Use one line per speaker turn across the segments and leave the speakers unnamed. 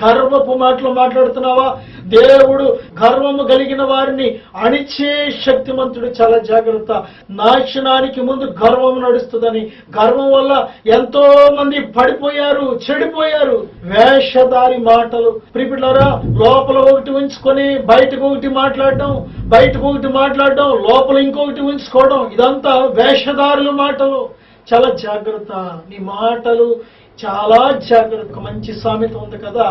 గర్వపు మాటలు మాట్లాడుతున్నావా? దేవుడు గర్వము కలిగిన వారిని అణిచే శక్తిమంతుడు. చాలా జాగ్రత్త. నాశనానికి ముందు గర్వం నడుస్తుందని. గర్వం వల్ల ఎంతో మంది పడిపోయారు, చెడిపోయారు. వేషధారి మాటలు. ప్రియులారా, లోపల ఒకటి ఉంచుకొని బయటకు ఒకటి మాట్లాడడం, బయటకు ఒకటి మాట్లాడడం, లోపల ఇంకొకటి ఉంచుకోవడం, ఇదంతా వేషధారుల మాటలు. చాలా జాగ్రత్త. నీ మాటలు చాలా జాగ్రత్త. మంచి సామెత ఉంది కదా,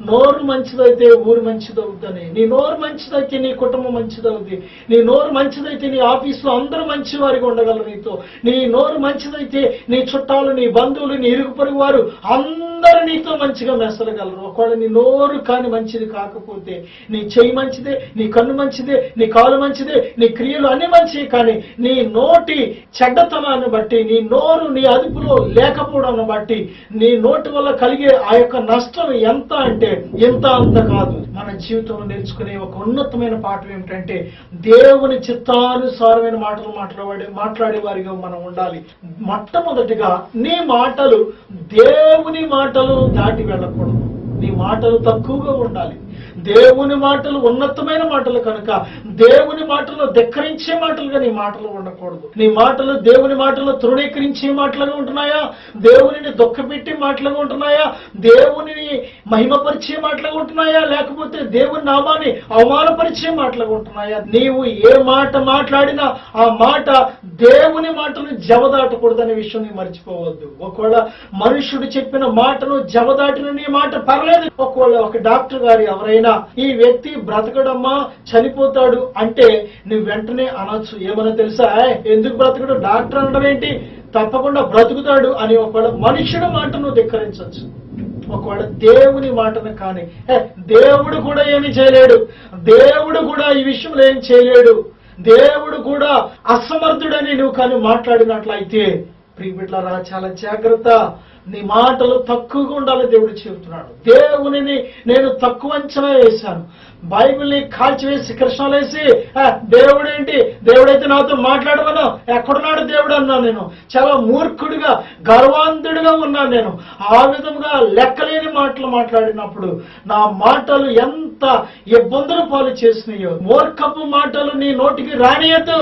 నోరు మంచిదైతే ఊరు మంచిదవుద్దని. నీ నోరు మంచిదైతే నీ కుటుంబం మంచిదవుద్ది. నీ నోరు మంచిదైతే నీ ఆఫీసులో అందరూ మంచి వారిగా ఉండగలరు నీతో. నీ నోరు మంచిదైతే నీ చుట్టాలు, నీ బంధువులు, నీ ఇరుగు పొరుగు వారు అందరూ నీతో మంచిగా మెసలగలరు. ఒకవేళ నీ నోరు కాని మంచిది కాకపోతే, నీ చెయ్యి మంచిదే, నీ కన్ను మంచిదే, నీ కాలు మంచిదే, నీ క్రియలు అన్ని మంచివి, కానీ నీ నోటి చెడ్డతనాన్ని బట్టి, నీ నోరు నీ అదుపులో లేకపోవడాన్ని బట్టి నీ నోటి వల్ల కలిగే ఆ యొక్క నష్టం ఎంత అంటే ఎంత అంత కాదు. మన జీవితంలో నేర్చుకునే ఒక ఉన్నతమైన పాఠం ఏమిటంటే, దేవుని చిత్తానుసారమైన మాటలు మాట్లాడే వారిగా మనం ఉండాలి. మొట్టమొదటిగా నీ మాటలు దేవుని మాటలు దాటి వెళ్ళకూడదు. నీ మాటలు తక్కువగా ఉండాలి. దేవుని మాటలు ఉన్నతమైన మాటలు కనుక దేవుని మాటలు ధిక్కరించే మాటలుగా నీ మాటలు ఉండకూడదు. నీ మాటలు దేవుని మాటలు తృణీకరించే మాటలుగా ఉంటున్నాయా? దేవునిని దుఃఖపెట్టే మాటలుగా ఉంటున్నాయా? దేవునిని మహిమపరిచే మాటలుగా ఉంటున్నాయా? లేకపోతే దేవుని నామాన్ని అవమానపరిచే మాటలుగా ఉంటున్నాయా? నీవు ఏ మాట మాట్లాడినా ఆ మాట దేవుని మాటను జవదాటకూడదనే విషయం నీవు మర్చిపోవద్దు. ఒకవేళ మనుషుడు చెప్పిన మాటను జవదాటిన నీ మాట పర్లేదు. ఒకవేళ ఒక డాక్టర్ గారు ఎవరైనా ఈ వ్యక్తి బ్రతకడమ్మా, చనిపోతాడు అంటే నువ్వు వెంటనే అనొచ్చు, ఏమన్నా తెలుసా, ఎందుకు బ్రతకడు, డాక్టర్ అనడం ఏంటి, తప్పకుండా బ్రతుకుతాడు అని ఒకవేళ మనుషుడి మాటను ధిక్కరించవచ్చు. ఒకవేళ దేవుని మాటను కానీ, దేవుడు కూడా ఏమి చేయలేడు, దేవుడు కూడా ఈ విషయంలో ఏం చేయలేడు, దేవుడు కూడా అసమర్థుడని నువ్వు కానీ మాట్లాడినట్లయితే, ప్రియబిడ్డలారా చాలా జాగ్రత్త. నీ మాటలు తక్కువగా ఉండాలని దేవుడు చెబుతున్నాడు. దేవునిని నేను తక్కువ అంచనా వేశాను, బైబిల్ని కాల్చివేసి కృష్ణాలేసి దేవుడేంటి, దేవుడైతే నాతో మాట్లాడమను, ఎక్కడున్నాడు దేవుడు అన్నా. నేను చాలా మూర్ఖుడిగా గర్వాంధుడిగా ఉన్నాను. నేను ఆ విధంగా లెక్కలేని మాటలు మాట్లాడినప్పుడు నా మాటలు ఎంత ఇబ్బందులు పాలు చేసినాయో. మూర్ఖపు మాటలు నీ నోటికి రానియద్దు,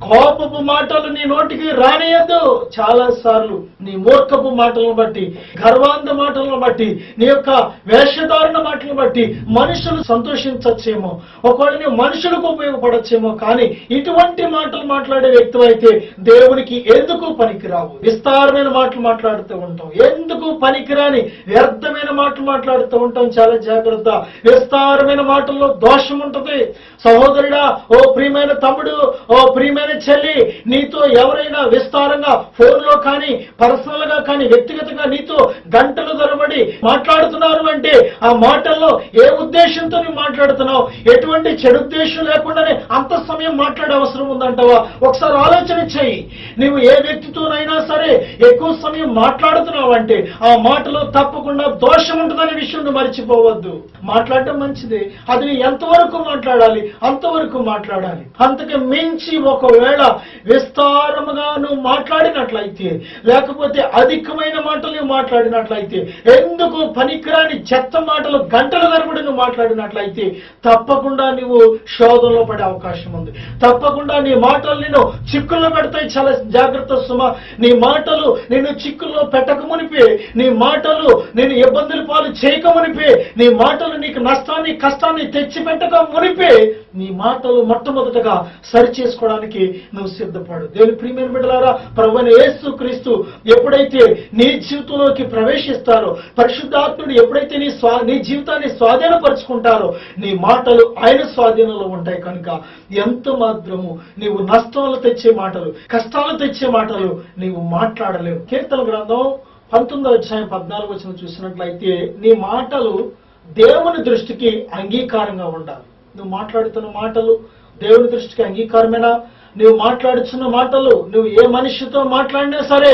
కోపపు మాటలు నీ నోటికి రానియద్దు. చాలా సార్లు నీ మూర్ఖపు మాటలను బట్టి, గర్వాంధ మాటలను బట్టి, నీ యొక్క వేషధారణ మాటలను బట్టి మనుషులు సంతోషించచ్చేమో, ఒకవేళ నీ మనుషులకు ఉపయోగపడచ్చేమో, కానీ ఇటువంటి మాటలు మాట్లాడే వ్యక్తి అయితే దేవునికి ఎందుకు పనికిరావు. విస్తారమైన మాటలు మాట్లాడుతూ ఉంటాం, ఎందుకు పనికిరాని వ్యర్థమైన మాటలు మాట్లాడుతూ ఉంటాం. చాలా జాగ్రత్త. విస్తారమైన మాటల్లో దోషం ఉంటుంది. సహోదరుడా, ఓ ప్రియమైన తమ్ముడు, ఓ ప్రియమైన చెల్లి, నీతో ఎవరైనా విస్తారంగా ఫోన్లో కానీ పర్సనల్ గా కానీ వ్యక్తిగతంగా నీతో గంటలు తరబడి మాట్లాడుతున్నారు అంటే ఆ మాటల్లో ఏ ఉద్దేశంతో నువ్వు మాట్లాడుతున్నావు, ఎటువంటి చెడు ఉద్దేశం లేకుండానే అంత సమయం మాట్లాడే అవసరం ఉందంటావా? ఒకసారి ఆలోచన చెయ్యి. నువ్వు ఏ వ్యక్తితోనైనా సరే ఎక్కువ సమయం మాట్లాడుతున్నావు అంటే ఆ మాటలో తప్పకుండా దోషం ఉంటుందనే విషయం నువ్వు మర్చిపోవద్దు. మాట్లాడటం మంచిదే, అది నువ్వు ఎంతవరకు మాట్లాడాలి అంతవరకు మాట్లాడాలి. అంతకు మించి ఒకవేళ విస్తారముగా నువ్వు మాట్లాడినట్లయితే, లేకపోతే అధికమైన మాటలు నువ్వు మాట్లాడినట్లయితే, ఎందుకు పనికిరాని చెత్త మాటలు గంటల తరబడి నువ్వు మాట్లాడినట్లయితే తప్పకుండా నువ్వు శోధనలో పడే అవకాశం ఉంది. తప్పకుండా నీ మాటలు నిన్ను చిక్కుల్లో పెడతాయి. చాలా జాగ్రత్త సుమా. నీ మాటలు నిన్ను చిక్కుల్లో పెట్టక మునిపే, నీ మాటలు నేను ఇబ్బందులు పాలు చేయక మునిపే, నీ మాటలు నీకు నష్టాన్ని కష్టాన్ని తెచ్చి పెట్టక మునిపే నీ మాటలు మొట్టమొదటగా సరి చేసుకోవడానికి నువ్వు సిద్ధపడు. దేవుని ప్రియమైన బిడ్డలారా, ప్రభువైన యేసుక్రీస్తు ఎప్పుడైతే నీ జీవితంలోకి ప్రవేశిస్తారో, పరిశుద్ధాత్ముడు ఎప్పుడైతే నీ జీవితాన్ని స్వాధీనపరుచుకుంటారో, నీ మాటలు ఆయన స్వాధీనంలో ఉంటాయి. కనుక ఎంత మాత్రము నీవు నష్టాలు తెచ్చే మాటలు, కష్టాలు తెచ్చే మాటలు నీవు మాట్లాడలేవు. కీర్తన గ్రంథం 19వ అధ్యాయం 14వ వచనం చూసినట్లయితే, నీ మాటలు దేవుని దృష్టికి అంగీకారంగా ఉండాలి. నువ్వు మాట్లాడుతున్న మాటలు దేవుని దృష్టికి అంగీకారమేనా? నువ్వు మాట్లాడుతున్న మాటలు నువ్వు ఏ మనిషితో మాట్లాడినా సరే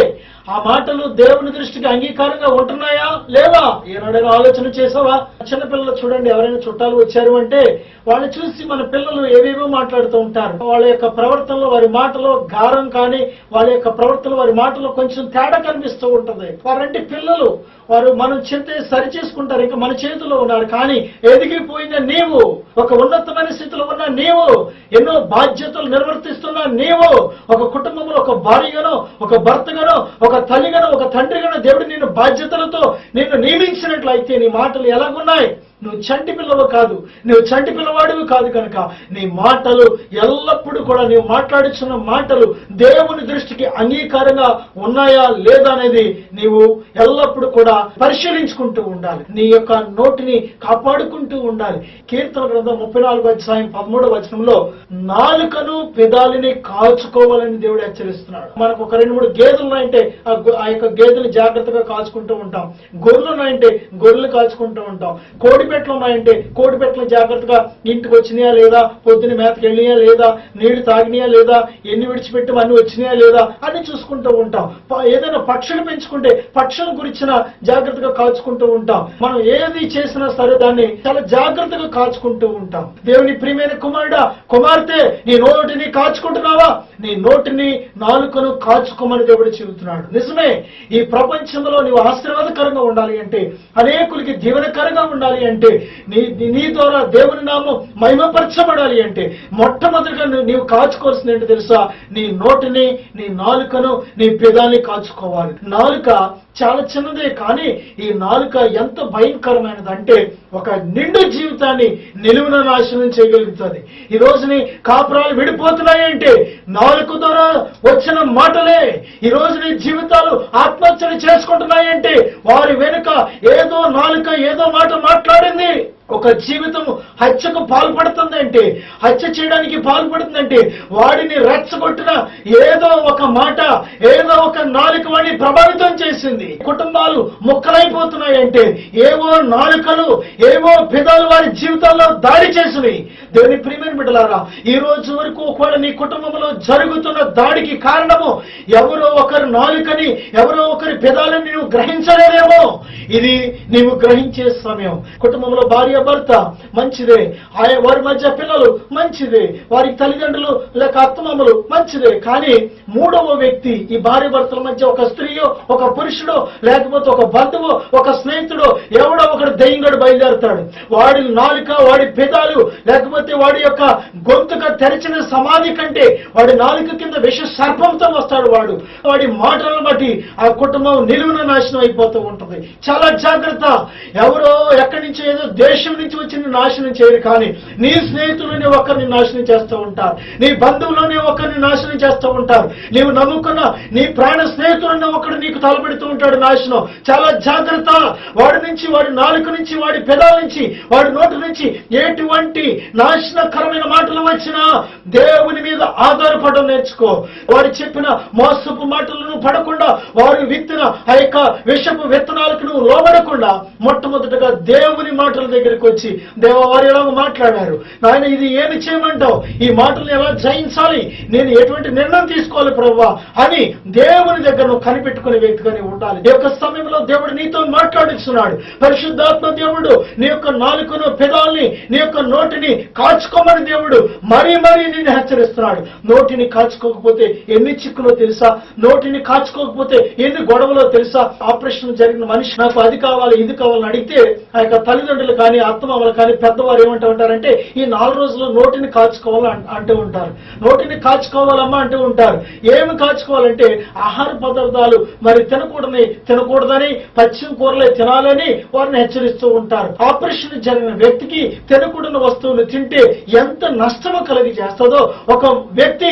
ఆ మాటలు దేవుని దృష్టికి అంగీకారంగా ఉంటున్నాయా లేవా? ఏనాడైనా ఆలోచన చేసావా? చిన్నపిల్లలు చూడండి, ఎవరైనా చుట్టాలు వచ్చారు అంటే వాళ్ళని చూసి మన పిల్లలు ఏవేవో మాట్లాడుతూ ఉంటారు. వాళ్ళ యొక్క ప్రవర్తనలో, వారి మాటలో గారం కానీ, వాళ్ళ యొక్క ప్రవర్తనలో, వారి మాటలో కొంచెం తేడా కనిపిస్తూ ఉంటుంది. వారంటే పిల్లలు, వారు మనం చెప్తే సరి చేసుకుంటారు, ఇంకా మన చేతిలో ఉన్నారు. కానీ ఎదిగిపోయిన నీవు, ఒక ఉన్నతమైన స్థితిలో ఉన్న నీవు, ఎన్నో బాధ్యతలు నిర్వర్తిస్తున్న నీవు, ఒక కుటుంబంలో ఒక భార్యగానో, ఒక భర్తగానో, ఒక తల్లిగానో, ఒక తండ్రిగానో దేవుడు నిన్ను బాధ్యతలతో నిన్ను నియమించినట్లయితే నీ మాటలు ఎలాగున్నాయి? నువ్వు చంటి పిల్లవు కాదు, నువ్వు చంటి పిల్లవాడివి కాదు కనుక నీ మాటలు ఎల్లప్పుడూ కూడా నీవు మాట్లాడుతున్న మాటలు దేవుని దృష్టికి అంగీకారంగా ఉన్నాయా లేదా అనేది నీవు ఎల్లప్పుడూ కూడా పరిశీలించుకుంటూ ఉండాలి. నీ యొక్క నోటిని కాపాడుకుంటూ ఉండాలి. కీర్తన గ్రంథం 34వ అధ్యాయం 13వ వచనంలో నాలుకను పెదాలని కాచుకోవాలని దేవుడు హెచ్చరిస్తున్నాడు. మనకు ఒక 2-3 గేదెలు ఉన్నాయంటే ఆ యొక్క గేదెలు జాగ్రత్తగా కాచుకుంటూ ఉంటాం. గొర్రెలు ఉన్నాయంటే గొర్రెలు కాచుకుంటూ ఉంటాం. కోడి పెట్టలు ఉన్నాయంటే కోడి పెట్టలు జాగ్రత్తగా ఇంటికి వచ్చినాయా లేదా, పొద్దున మేతకి వెళ్ళినాయా లేదా, నీళ్లు తాగినాయా లేదా, ఎన్ని విడిచిపెట్టి అన్ని వచ్చినాయా లేదా అని చూసుకుంటూ ఉంటాం. ఏదైనా పక్షులు పెంచుకుంటే పక్షుల గురించిన జాగ్రత్తగా కాచుకుంటూ ఉంటాం. మనం ఏది చేసినా సరే దాన్ని చాలా జాగ్రత్తగా కాచుకుంటూ ఉంటాం. దేవుని ప్రియమైన కుమారుడా, కుమార్తె, నీ నోటిని కాచుకుంటున్నావా? నీ నోటిని, నాలుకను కాచుకోమని దేవుడు చెబుతున్నాడు. నిజమే, ఈ ప్రపంచంలో నీవు ఆశీర్వాదకరంగా ఉండాలి అంటే, అనేకులకి దీవెనకరంగా ఉండాలి అంటే, నీ ద్వారా దేవుని నామం మహిమపరచబడాలి అంటే మొట్టమొదటిగా నీవు కాచుకోవాల్సింది ఏంటో తెలుసా? నీ నోటిని, నీ నాలుకను, నీ పెదాన్ని కాచుకోవాలి. నాలుక చాలా చిన్నదే, కానీ ఈ నాలుక ఎంత భయంకరమైనదంటే ఒక నిండు జీవితాన్ని నిలువున నాశనం చేయగలుగుతుంది. ఈ రోజుని కాపురాలు విడిపోతున్నాయంటే నాలుక ద్వారా వచ్చిన మాటలే. ఈ రోజుని జీవితాలు ఆత్మహత్యలు చేసుకుంటున్నాయంటే వారి వెనుక ఏదో నాలుక ఏదో మాట మాట్లాడింది. ఒక జీవితం హత్యకు పాల్పడుతుందంటే, హత్య చేయడానికి పాల్పడుతుందంటే వాడిని రెచ్చగొట్టిన ఏదో ఒక మాట, ఏదో ఒక నాలుక వాడిని ప్రభావితం చేసింది. కుటుంబాలు ముక్కలైపోతున్నాయంటే ఏవో నాలుకలు, ఏవో పెదాలు వారి జీవితాల్లో దాడి చేసినాయి. దేవుని ప్రియమైన బిడ్డలారా, ఈ రోజు వరకు ఒకవేళ నీ కుటుంబంలో జరుగుతున్న దాడికి కారణము ఎవరో ఒకరి నాలుకని, ఎవరో ఒకరి పెదాలని నువ్వు గ్రహించలేదేమో. ఇది నీవు గ్రహించే సమయం. కుటుంబంలో భార్య భర్త మంచిదే, వారి మధ్య పిల్లలు మంచిదే, వారికి తల్లిదండ్రులు లేక అత్తమామలు మంచిదే, కానీ మూడవ వ్యక్తి ఈ భార్య భర్తల మధ్య ఒక స్త్రీయో, ఒక పురుషుడో, లేకపోతే ఒక బంధువు, ఒక స్నేహితుడో, ఎవడో ఒకడు దయ్యంగడు బయలుదేరుతాడు. వాడి నాలుక, వాడి పెదాలు, లేకపోతే వాడి యొక్క గొంతుక తెరిచిన సమాధి కంటే వాడి నాలుక కింద విష సర్పంతో వస్తాడు. వాడి మాటలను బట్టి ఆ కుటుంబం నిలువున నాశనం అయిపోతూ ఉంటుంది. చాలా జాగ్రత్త. ఎవరో ఎక్కడి నుంచి ఏదో దేశం నుంచి వచ్చి నాశనం చేయరు, కానీ నీ స్నేహితులని ఒకరిని నాశనం చేస్తూ ఉంటారు, నీ బంధువులని ఒకరిని నాశనం చేస్తూ ఉంటారు, నీవు నమ్ముకున్న నీ ప్రాణ స్నేహితులని ఒకడు నీకు తలపెడుతూ ఉంటాడు నాశనం. చాలా జాగ్రత్త. వాడి నుంచి, వాడి నాలుక నుంచి, వాడి పెదాల నుంచి, వాడి నోటి నుంచి ఎటువంటి నాశనకరమైన మాటలు వచ్చినా దేవుని మీద ఆధారపడడం నేర్చుకో. వారు చెప్పిన మోసపు మాటలను పడకుండా, వారు విత్తిన ఆ యొక్క విషపు విత్తనాలకు నువ్వు లోబడకుండా మొట్టమొదటిగా దేవుని మాటల దగ్గరికి వచ్చి, దేవ వారు ఎలా మాట్లాడారు నాయన, ఇది ఏమి చేయమంటావు, ఈ మాటలను ఎలా జయించాలి, నేను ఎటువంటి నిర్ణయం తీసుకోవాలి ప్రభువా అని దేవుని దగ్గర నువ్వు కనిపెట్టుకునే వ్యక్తిగానే ఉండాలి. ఈ యొక్క సమయంలో దేవుడు నీతో మాట్లాడిస్తున్నాడు. పరిశుద్ధాత్మ దేవుడు నీ యొక్క నాలుకను, పెదాల్ని, నీ యొక్క నోటిని కాచుకోమని దేవుడు మరీ నిన్ను హెచ్చరిస్తున్నాడు. నోటిని కాచుకోకపోతే ఎన్ని చిక్కులో తెలుసా? నోటిని కాచుకోకపోతే ఎన్ని గొడవలో తెలుసా? ఆపరేషన్ జరిగిన మనిషి నాకు అది కావాలి, ఇది కావాలని అడిగితే ఆ యొక్క తల్లిదండ్రులు కానీ, అత్తమామలు కానీ, పెద్దవారు ఏమంటూ ఉంటారంటే ఈ 4 రోజులు నోటిని కాచుకోవాలి అంటూ ఉంటారు. నోటిని కాచుకోవాలమ్మా అంటూ ఉంటారు. ఏమి కాచుకోవాలంటే ఆహార పదార్థాలు మరి తినకూడదని, పచ్చిమ కూరలే తినాలని వారిని హెచ్చరిస్తూ ఉంటారు. ఆపరేషన్ జరిగిన వ్యక్తికి తినకూడని వస్తువులు తింటే ఎంత నష్టము కలిగి చేస్తుందో, ఒక వ్యక్తి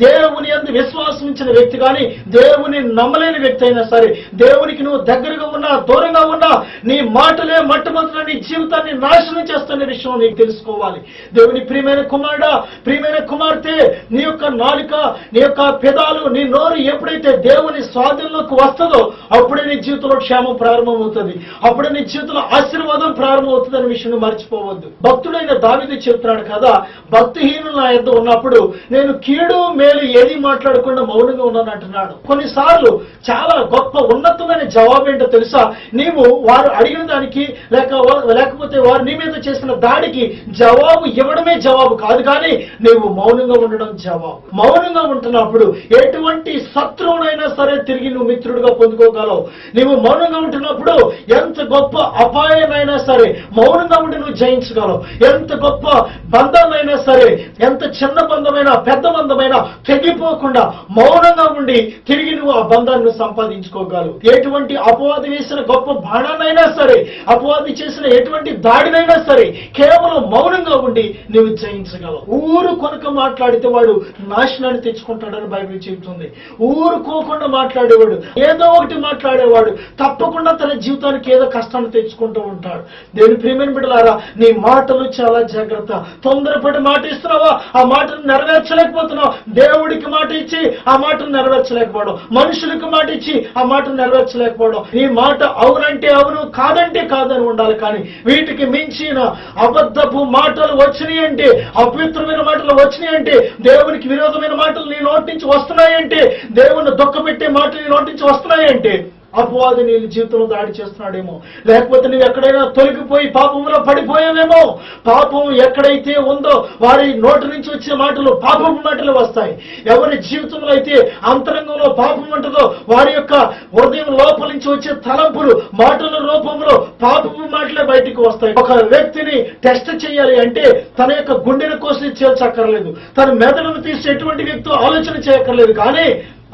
దేవుని యందు విశ్వాసం ఇచ్చిన వ్యక్తి కానీ, దేవుని నమ్మలేని వ్యక్తి అయినా సరే, దేవునికి నువ్వు దగ్గరగా ఉన్నా, దూరంగా ఉన్నా, నీ మాటలే మొట్టమొదటి నీ జీవితాన్ని నాశనం చేస్తున్న విషయం నీకు తెలుసుకోవాలి. దేవుని ప్రియమైన కుమారుడా, ప్రియమైన కుమార్తె, నీ యొక్క నాలుక, నీ యొక్క పెదాలు, నీ నోరు ఎప్పుడైతే దేవుని స్వాధీనంలోకి వస్తుందో అప్పుడే నీ జీవితంలో క్షేమం ప్రారంభమవుతుంది, అప్పుడే నీ జీవితంలో ఆశీర్వాదం ప్రారంభమవుతుంది అనే విషయం మర్చిపోవద్దు. భక్తుడైన దావీదు చెప్తున్నాడు కదా, భక్తిహీనులు నా యొద్ద ఉన్నప్పుడు నేను కీడు మేలు ఏది మాట్లాడకుండా మౌనంగా ఉన్నాను అంటున్నాడు. కొన్నిసార్లు చాలా గొప్ప ఉన్నతమైన జవాబు ఏంటో తెలుసా? నీవు వారు అడిగిన దానికి లేక లేకపోతే వారు నీ మీద చేసిన దాడికి జవాబు ఇవ్వడమే జవాబు కాదు, కానీ నీవు మౌనంగా ఉండడం జవాబు. మౌనంగా ఉంటున్నప్పుడు ఎటువంటి శత్రువునైనా సరే తిరిగి నువ్వు మిత్రుడిగా పొందుకోగలవు. నీవు మౌనంగా ఉంటున్నప్పుడు ఎంత గొప్ప అపాయనైనా సరే మౌనంగా ఉండి నువ్వు జయించగలవు. ఎంత గొప్ప బంధాన్నైనా సరే, ఎంత చిన్న బంధమైనా పెద్ద బంధమైనా తెగిపోకుండా మౌనంగా ఉండి తిరిగి నువ్వు ఆ బంధాన్ని సంపాదించుకోగలవు. ఎటువంటి అపవాది వేసిన గొప్ప బాణాన్నైనా సరే, అపవాది చేసిన ఎటువంటి దాడినైనా సరే కేవలం మౌనంగా ఉండి నువ్వు జయించగలవు. ఊరు కొనుక మాట్లాడితే వాడు నాశనాన్ని తెచ్చుకుంటాడని బైబిల్ చెబుతుంది. ఊరుకోకుండా మాట్లాడేవాడు, ఏదో ఒకటి మాట్లాడేవాడు తప్పకుండా తన జీవితానికి ఏదో కష్టాన్ని తెచ్చుకుంటూ ఉంటాడు. దేవుని ప్రియమైన బిడ్డలారా, నీ మాటలు చాలా జాగ్రత్త. తొందరపడి మాట ఇస్తున్నావా, ఆ మాటను నెరవేర్చలేకపోతున్నావు. దేవుడికి మాట ఇచ్చి ఆ మాటను నెరవేర్చలేకపోవడం, మనుషులకు మాట ఇచ్చి ఆ మాటను నెరవేర్చలేకపోవడం. నీ మాట అవునంటే అవును, కాదంటే కాదని ఉండాలి. కానీ వీటికి మించిన అబద్ధపు మాటలు వచ్చినాయి అంటే, అపవిత్రమైన మాటలు వచ్చినాయి అంటే, దేవునికి విరోధమైన మాటలు నీ నోటి నుంచి వస్తున్నాయంటే, దేవుని దుఃఖపెట్టే మాటలు నీ నోటి నుంచి వస్తున్నాయంటే అపవాది నీ జీవితంలో దాడి చేస్తున్నాడేమో, లేకపోతే నువ్వు ఎక్కడైనా తొలగిపోయి పాపంలో పడిపోయావేమో. పాపం ఎక్కడైతే ఉందో వారి నోటి నుంచి వచ్చే మాటలు పాపపు మాటలు వస్తాయి. ఎవరి జీవితంలో అయితే అంతరంగంలో పాపం ఉంటుందో వారి యొక్క హృదయం లోపల నుంచి వచ్చే తలంపులు మాటల రూపంలో పాపపు మాటలే బయటికి వస్తాయి. ఒక వ్యక్తిని టెస్ట్ చేయాలి అంటే తన యొక్క గుండెను కోసి చేర్చక్కర్లేదు, తన మెదడును తీసి ఎటువంటి వ్యక్తి ఆలోచన చేయక్కర్లేదు, కానీ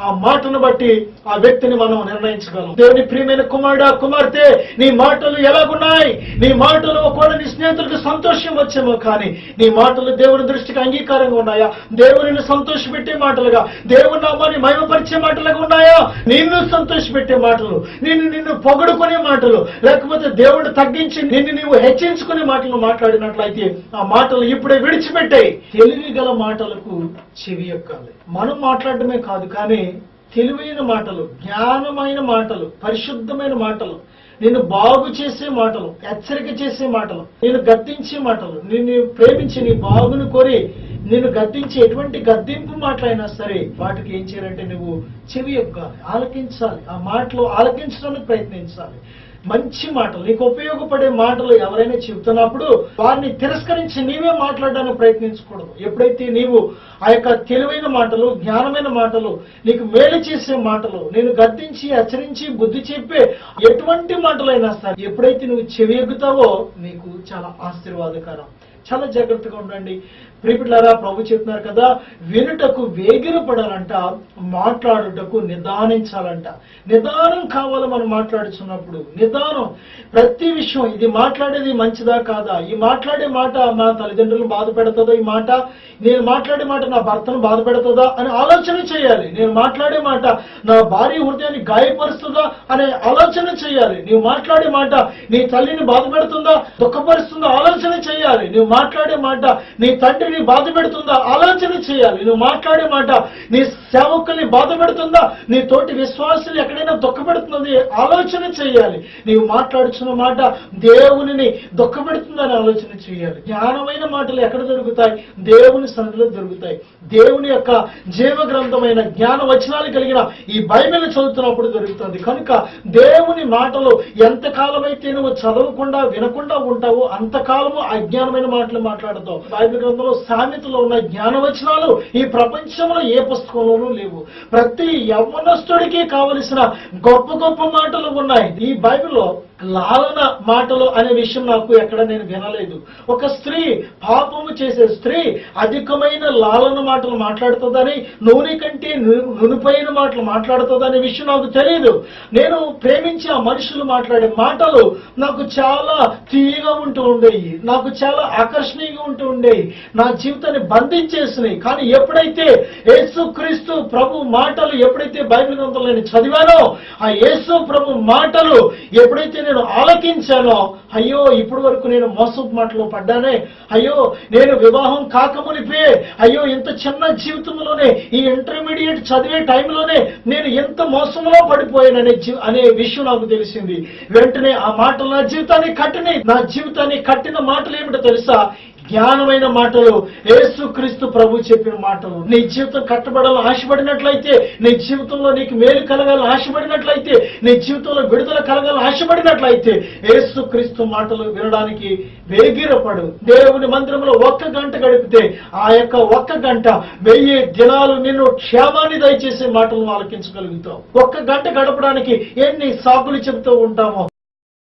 ఆ మాటను బట్టి ఆ వ్యక్తిని మనం నిర్ణయించగలం. దేవుని ప్రియమైన కుమారుడా, కుమార్తె, నీ మాటలు ఎలాగున్నాయి? నీ మాటలు ఒకవేళ నీ స్నేహితులకు సంతోషం వచ్చేమో, కానీ నీ మాటలు దేవుని దృష్టికి అంగీకారంగా ఉన్నాయా? దేవుని సంతోషపెట్టే మాటలుగా, దేవుని నామాన్ని మహిమపరిచే మాటలుగా ఉన్నాయా? నిన్ను సంతోషపెట్టే మాటలు, నిన్ను పొగడుకునే మాటలు, లేకపోతే దేవుడు తగ్గించి నిన్ను నీవు హెచ్చించుకునే మాటలు మాట్లాడినట్లయితే ఆ మాటలు ఇప్పుడే విడిచిపెట్టాయి. తెలివి గల మాటలకు చెవి ఎక్కాలి. మనం మాట్లాడటమే కాదు, కానీ తెలివైన మాటలు, జ్ఞానమైన మాటలు, పరిశుద్ధమైన మాటలు, నిన్ను బాగు చేసే మాటలు, హెచ్చరిక చేసే మాటలు, నేను గద్దించే మాటలు, నిన్ను ప్రేమించి నీ బాగును కోరి నిన్ను గద్దించి ఎటువంటి గద్దింపు మాటలైనా సరే వాటికి ఏం చేయాలంటే నువ్వు చెవి ఎక్కాలి, ఆలకించాలి. ఆ మాటలు ఆలకించడానికి ప్రయత్నించాలి. మంచి మాటలు, నీకు ఉపయోగపడే మాటలు ఎవరైనా చెబుతున్నప్పుడు వారిని తిరస్కరించి నీవే మాట్లాడడానికి ప్రయత్నించకూడదు. ఎప్పుడైతే నీవు ఆ యొక్క తెలివైన మాటలు, జ్ఞానమైన మాటలు, నీకు మేలు చేసే మాటలు, నేను గద్దించి హెచ్చరించి బుద్ధి చెప్పే ఎటువంటి మాటలైనా సరే ఎప్పుడైతే నువ్వు చెవి ఎగ్గుతావో నీకు చాలా ఆశీర్వాదకరం. చాలా జాగ్రత్తగా ఉండండి ప్రియబిడ్డలారా. ప్రభు చెప్తున్నారు కదా, వినుటకు వేగిరపడాలంట, మాట్లాడుటకు నిదానించాలంట. నిదానం కావాలి మనం మాట్లాడుతున్నప్పుడు. నిదానం. ప్రతి విషయం, ఇది మాట్లాడేది మంచిదా కాదా, ఈ మాట్లాడే మాట మా తల్లిదండ్రులను బాధ పెడుతుందా, ఈ మాట నేను మాట్లాడే మాట నా భర్తను బాధ పెడుతుందా అని ఆలోచన చేయాలి. నేను మాట్లాడే మాట నా భార్య హృదయాన్ని గాయపరుస్తుందా అనే ఆలోచన చేయాలి. నీవు మాట్లాడే మాట నీ తల్లిని బాధ పెడుతుందా, దుఃఖపరుస్తుందా ఆలోచన చేయాలి. నువ్వు మాట్లాడే మాట నీ తండ్రిని బాధ పెడుతుందా ఆలోచన చేయాలి. నువ్వు మాట్లాడే మాట నీ సేవకుల్ని బాధ పెడుతుందా, నీ తోటి విశ్వాసులు ఎక్కడైనా దుఃఖపెడుతున్నది ఆలోచన చేయాలి. నీవు మాట్లాడుతున్న మాట దేవుని దుఃఖపెడుతుందని ఆలోచన చేయాలి. జ్ఞానమైన మాటలు ఎక్కడ దొరుకుతాయి? దేవుని సన్నిధిలో దొరుకుతాయి. దేవుని యొక్క జీవ గ్రంథమైన జ్ఞాన వచనాలు కలిగిన ఈ బైబిల్ చదువుతున్నప్పుడు దొరుకుతుంది. కనుక దేవుని మాటలు ఎంతకాలమైతే నువ్వు చదవకుండా వినకుండా ఉంటావో అంతకాలము అజ్ఞానమైన మాటలు మాట్లాడతావు. బైబిల్ గ్రంథంలో సామెతలో ఉన్న జ్ఞానవచనాలు ఈ ప్రపంచంలో ఏ పుస్తకంలోనూ లేవు. ప్రతి యవ్వనస్తుడికి కావలసిన గొప్ప గొప్ప మాటలు ఉన్నాయి. ఈ బైబిల్లో లాలన మాటలు అనే విషయం నాకు ఎక్కడ నేను వినలేదు. ఒక స్త్రీ, పాపము చేసే స్త్రీ అధికమైన లాలన మాటలు మాట్లాడుతుందని, నూనె కంటే నునుపైన మాటలు మాట్లాడుతుందనే విషయం నాకు తెలియదు. నేను ప్రేమించి ఆ మనుషులు మాట్లాడే మాటలు నాకు చాలా తీయగా ఉంటూ ఉండేవి, నాకు చాలా ఆకర్షణీయంగా ఉంటూ ఉండేవి, నా జీవితాన్ని బంధించేసినాయి. కానీ ఎప్పుడైతే యేసుక్రీస్తు ప్రభు మాటలు ఎప్పుడైతే బైబిల్ గ్రంథంలో నేను చదివానో, ఆ యేసు ప్రభు మాటలు ఎప్పుడైతే నేను ఆలకించానో, అయ్యో ఇప్పటి వరకు నేను మోసపు మాటలో పడ్డానే, అయ్యో నేను వివాహం కాకమునిపే, అయ్యో ఇంత చిన్న జీవితంలోనే ఈ ఇంటర్మీడియట్ చదివే టైంలోనే నేను ఎంత మోసంలో పడిపోయాననే అనే విషయం నాకు తెలిసింది. వెంటనే ఆ మాటలు నా జీవితాన్ని కట్టిన మాటలు ఏమిటో తెలుసా? జ్ఞానమైన మాటలు, యేసుక్రీస్తు ప్రభు చెప్పిన మాటలు. నీ జీవితం కట్టబడాలని ఆశపడినట్లయితే, నీ జీవితంలో నీకు మేలు కలగాలని ఆశపడినట్లయితే, నీ జీవితంలో విడుదల కలగాలని ఆశపడినట్లయితే యేసుక్రీస్తు మాటలు వినడానికి వేగిరపడు. దేవుని మందిరంలో 1 గంట గడిపితే ఆ యొక్క 1 గంట 1000 దినాలు నిన్ను క్షేమాన్ని దయచేసే మాటలను ఆలకించగలుగుతావు. 1 గంట గడపడానికి ఎన్ని సాకులు చెబుతూ ఉంటామో